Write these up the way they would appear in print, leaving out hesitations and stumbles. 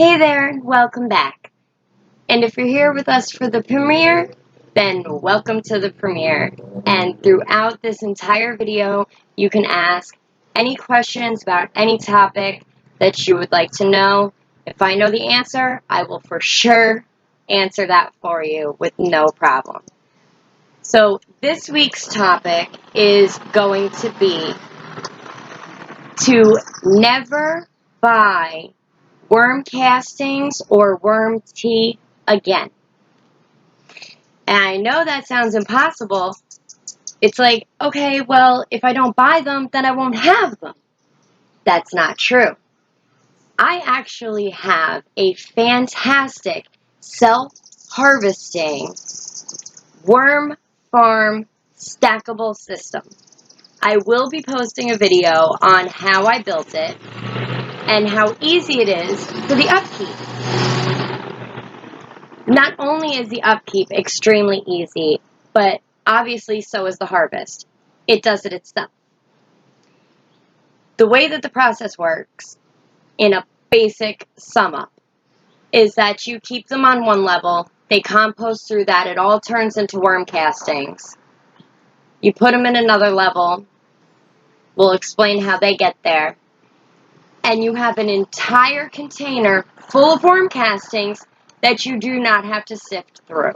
Hey there, and welcome back. And if you're here with us for the premiere, then welcome to the premiere. And throughout this entire video, you can ask any questions about any topic that you would like to know. If I know the answer, I will for sure answer that for you with no problem. So this week's topic is going to be to never buy worm castings or worm tea again. And I know that sounds impossible. It's like, okay, well, if I don't buy them, then I won't have them. That's not true. I actually have a fantastic self-harvesting worm farm stackable system. I will be posting a video on how I built it and how easy it is for the upkeep. Not only is the upkeep extremely easy, but obviously so is the harvest. It does it itself. The way that the process works, in a basic sum up, is that you keep them on one level, they compost through that, it all turns into worm castings. You put them in another level, we'll explain how they get there, and you have an entire container full of worm castings that you do not have to sift through.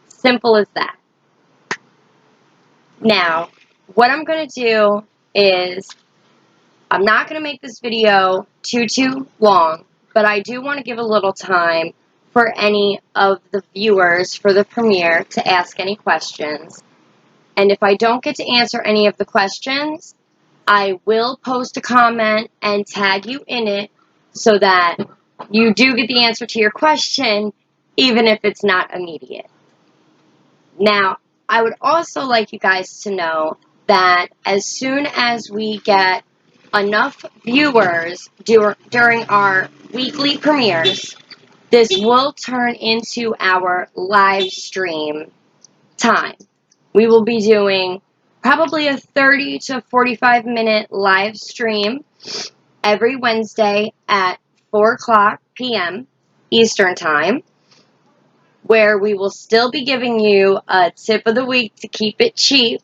Simple as that. Now, what I'm going to do is, I'm not going to make this video too long, but I do want to give a little time for any of the viewers for the premiere to ask any questions. And if I don't get to answer any of the questions, I will post a comment and tag you in it so that you do get the answer to your question, even if it's not immediate. Now, I would also like you guys to know that as soon as we get enough viewers during our weekly premieres, this will turn into our live stream time. We will be doing probably a 30 to 45 minute live stream every Wednesday at 4 o'clock p.m. Eastern Time, where we will still be giving you a tip of the week to keep it cheap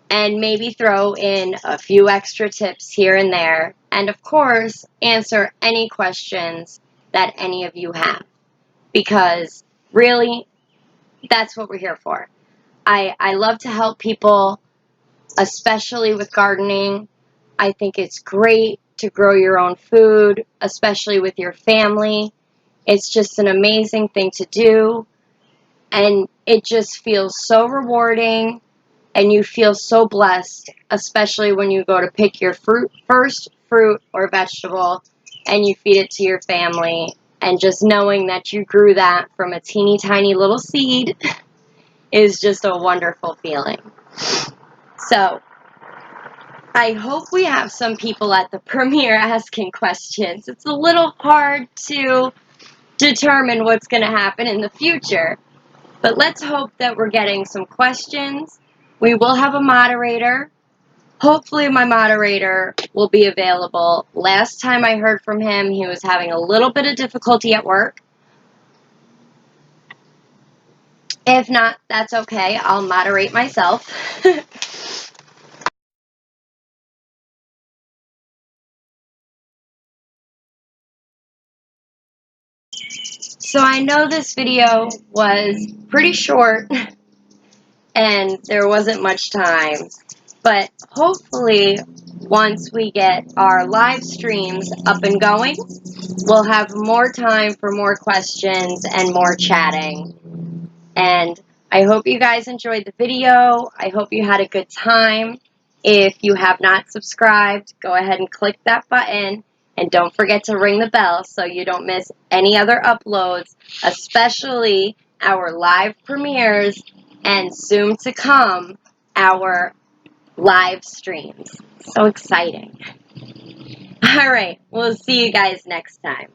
and maybe throw in a few extra tips here and there, and of course answer any questions that any of you have, because really that's what we're here for. I love to help people, especially with gardening. I think it's great to grow your own food, especially with your family. It's just an amazing thing to do, and it just feels so rewarding, and you feel so blessed, especially when you go to pick your first fruit or vegetable, and you feed it to your family, and just knowing that you grew that from a teeny tiny little seed is just a wonderful feeling. So, I hope we have some people at the premiere asking questions. It's a little hard to determine what's going to happen in the future, but let's hope that we're getting some questions. We will have a moderator. Hopefully my moderator will be available. Last time I heard from him, he was having a little bit of difficulty at work. If not, that's okay. I'll moderate myself. So I know this video was pretty short and there wasn't much time, but hopefully once we get our live streams up and going, we'll have more time for more questions and more chatting. And I hope you guys enjoyed the video. I hope you had a good time. If you have not subscribed, go ahead and click that button. And don't forget to ring the bell so you don't miss any other uploads, especially our live premieres and soon to come, our live streams. So exciting. All right, we'll see you guys next time.